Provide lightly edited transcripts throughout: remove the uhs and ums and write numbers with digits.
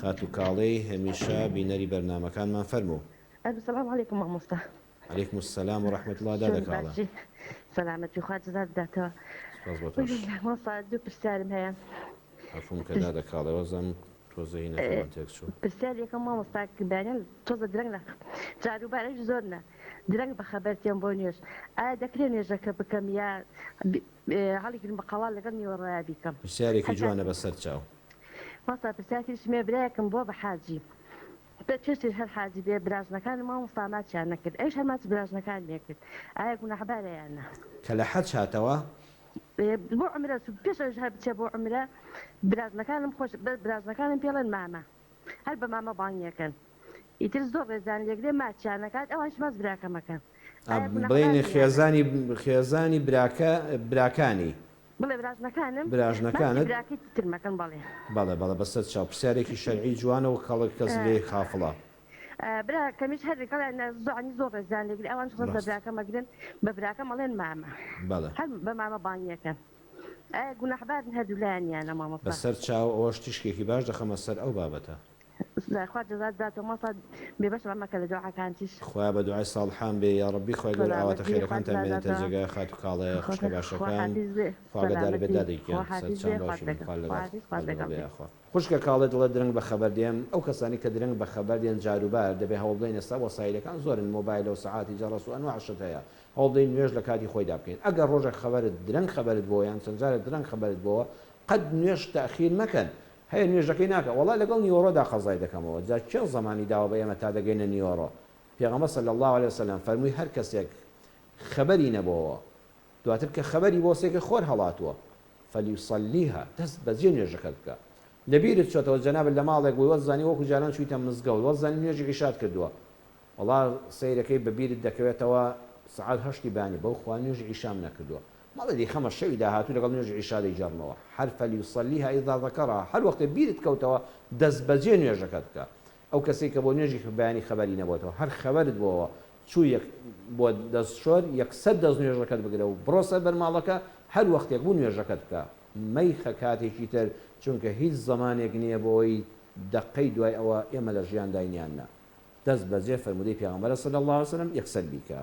خاتو کاڵەی هەمیشە بینەری بەرنامەکانمان فەرموو. السلام عليكم مامۆستا. عەلەیکم السەلام و ڕەحمەتوڵڵا دادەکاڵە. سەلامەتی خوا جزات بداتەوە. سپاس بۆ تۆش. مامۆستا دوو پرسیارم هەیە. عەفوم کە دادەکاڵێ وەزەم تۆزە هینەکەمان تێک چوو. پرسیار یەکەم مامۆستا بەیانیان تۆزە درەنگ نە جاروبارەش زۆر نە درەنگ بە خەبەرتیان بۆ نوێژ ئایا دەکرێت نوێژەکە بکەم یا هەڵیگرم بە قەڵا لەگەڵ نیوەڕۆیا بیکەم. پرسیارێکی جوانە بەسەر چاو. مامۆستا پرسیارێکی شمێ برایەکم بۆ بە حاجی. پێشتر هەر حاجی بێ براژنەکان مامۆستا ماچیان نەکرد ئەوش هەر ماچ براژنەکان لێکرد ئایا گوناحبارە یانە. کە لە حەج هاتەوە بۆ عمرە پێش ئەوش هەر بچێ بۆ عمرە برازنەکانم خۆش برازنەکانم پێڵێن مامە هەر بە مامە بانگیەکەن ئیتر زۆر ڕێزان لێگرێ ماچیانەکات ئەوانش ماچ براکەمەکەن بڵێنی خێزانی براکانی بڵێ براژنەکانم براژنەکانت براکی ترمەکەن بەڵێ بەڵێ بەسەر چاو پرسیارێکی شەرعی جوانەوە کەڵک کەس لێ خافڵە. براکەمیش هەرێکەڵیان زۆعنی زۆر ڕێزان لێگرێ ئەوان خۆش بە براکەمەگرن بە براکە مەڵێن مامە هەر بە مامە بانگیەکەن ئایا گوناحبارن هەردوو لایەنیانە مامۆستا. بەسەر چاو ئەوەش تیشکێکی باش دەخەمە سەر ئەو بابەتە. خوا جەزات بداتەوە مامۆستا بێبەش ئەمەکە لە دوعاکانتیش. خوا بە دوعای ساڵحان بێ یا ڕەبی خۆی گەورە ئاواتە خێرەکانتان بێنێتە جێگای خات و کاڵەیە خوشکە باشەکان خواگەدار بێ دادەیکیان سەرچاند باشین خوشکە کاڵێت دڵە درنگ بە خەبەر دێم ئەو کەسانی کە درنگ بە خەبەر دێن جاروبار دەبێ هەوڵ بدەین ئێستا وەسایلەکان زۆرن مۆبایل و سەعاتی جەڕەس و ئەنواع شت هەیە هەوڵ بدەین نوێژ لە کاتی خۆیدا بکەین ئەگەر ڕۆژێک خەبەرت درنگ خەبەرت بۆ یان چەند جارێک درنگ خەبەرت بۆوە قەت نوێژ تەخیر مەکەن هەیە نوێژەکەی ناکە وەڵا لەگەڵ نیوەڕۆدا قەزای دەکەمەوە جا چێ زەمانی داوە بە ئێمە تا دەگەینە نیوەڕۆ پێغەمبەر صلی الله علیه وسلم فەرمووی هەر کەسێک خەبەری نەبووەوە دواتر کە خەبەری بۆ سێکە خۆر هەڵاتووە فەلیوسەلیها دەست بەجێ نوێژەکە بکە لەبیرت چۆتەوە جەنابەت لە ماڵێک بووی وەزانی وەکو جاران چوویتە مزگەوت وەزانی نوێژێکی شاد کردووە وەڵا سەیرەکەی بەبیرت دەکەوێتەوە سەعات هەشتی بانی بەو خوا نوێژی عیشام نەکردووە ماڵێ خەمە شەوی داهاتوو لەگەڵ نوێژی عیشا دەیجەڕنەوە هەر فەلیوسەلیها ئیذا ذەکەرها هەر وەختێ بیرت کەوتەوە دەست بەجێ نوێژەکەت بکە ئەو کەسێک کە بۆ نوێژی بەیانی خەبەری نەبووەوە هەر خەبەرت بۆەوە چوو بۆ دەستشۆر یەکسەد دەست نوێژەکەت بگرە و بڕۆسە بەرماڵەکە هەر وەختێک بوو نوێژەکەت بکە مەیخە کاتێکی تر چونکە هیچ زەمانێک نییە بۆی دەقەی دوای ئەوە ئێمە لە ژیان داینیاننا دەست بەجێ فەرمودەی پێغەمبەر صلی الله علیه وسلم یەکسەر بیکە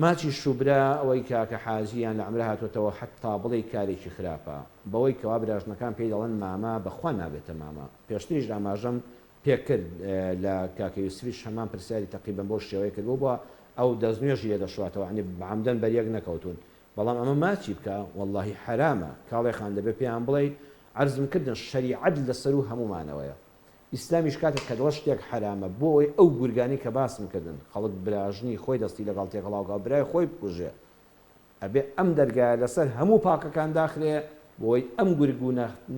ماچی شوبرا ئەوەی کاکە حاجیان لە عمرە هاتوۆتەوە حتا بڵێ کارێکی خراپە بەوەی کەوا براژنەکان پێی دەڵێن ماما بەخوا نابێتە ماما پێشتریش ئاماژەم پێکرد لە کاکە یوسفیش هەمان پرسیاری تەقریبەن بۆ شێوەیە کردبوو بووە ئەو دەستنوێژی لێ دەشواتەوە عنی عەمدەن بەریەک نەکەوتون بەڵام ئەمە ماچی بکە وەڵڵاهی حرامە کاڵێخان دەبێ پێیان بڵێ عەرزم کردن شەریعەت لەسەر و هەمومانەوەیە ئیسلامیش کاتێک کە دڵ شتێک حرامە بۆ ئەوەی ئەو گورگانی کە باسم کردن خەڵک براژنی خۆی دەستی لەگەڵ تێکەڵاوگا برای خۆی بکوژێ ئەبێ ئەم دەرگایە لەسەر هەموو پاکەکان داخلێ بۆی ئەم گورگ و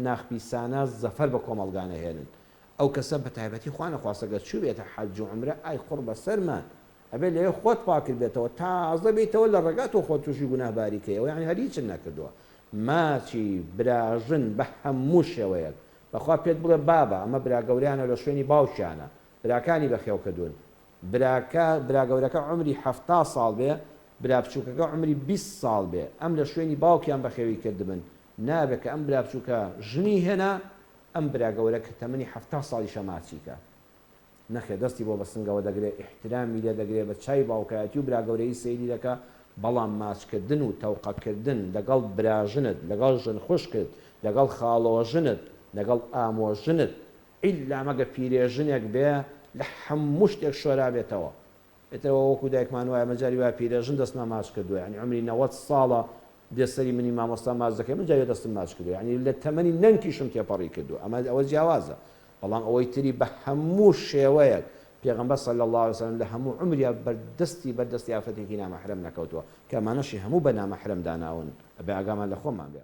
ناخپیسانە زەفەر بە کۆمەڵگانە هێنن ئەو کەسە بە تایبەتی خوا نەخواستەگە چوو بێتە حەج و عومرە ئای قوڕ بە سەرمان ئەبێ لێ خۆت پاکرد بێتەوە تازە بیتەوە لە ڕێگات و خۆت تووشی گوناهباریکەیەوە یعنی هەریچ نەکردووە ماچی براژن بە هەموو شێوەیەک بەخوا پێت بڵێ بابە ئەمە براگەوریانە لە شوێنی باوشیانە براکانی بەخێوکردوون براگەورەکە عمری 70 ساڵ بێ برا بچووکەکە عمری 20 ساڵ بێ ئەم لە شوێنی باوکیان بەخێوی کردبن نابێت کە ئەم برا بچووکە ژنی هێنا ئەم براگەورە کە تەمەنی 70 ساڵی شەماچیکە نەخێ دەستی بۆ بەسنگەوە دەگرێت احترامی لێ دەگرێت بە چای باوکایەتی و براگەورەی سەیری دەکە بەڵام ماچکردن و تەوقەکردن لەگەڵ براژنت لەگەڵ ژن خوشکت لەگەڵ خاڵۆژنت لەگەڵ ئامۆژنت ئیلا مەگە پیرێژنێک بێ لە هەموو شتێک شۆرا بێتەوە ئێتەوە وەکو دایکمان وایە مەجاری وایە پیرێژن دەستمان ماچ کردووە ینی عمری 90 ساڵە دێسەری منی مامۆستا ماچ دەکەی من جاوێ دەستم ماچ کردووە ینی لە تەمەنی نەنکیشم تێپەڕی کردووە ئەمە ئەوە جیاوازە بەڵام ئەوەی تری بە هەموو شێوەیەک پێغەمبەر صلی الله علیه وسلم لە هەموو عمریا بەردەستی ئافرەتێکی نامەحرەم نەکەوتووە کە ئەمانەشی هەموو بە نامەحرەم داناون ئەبێ ئاگامان لە خۆمان بێ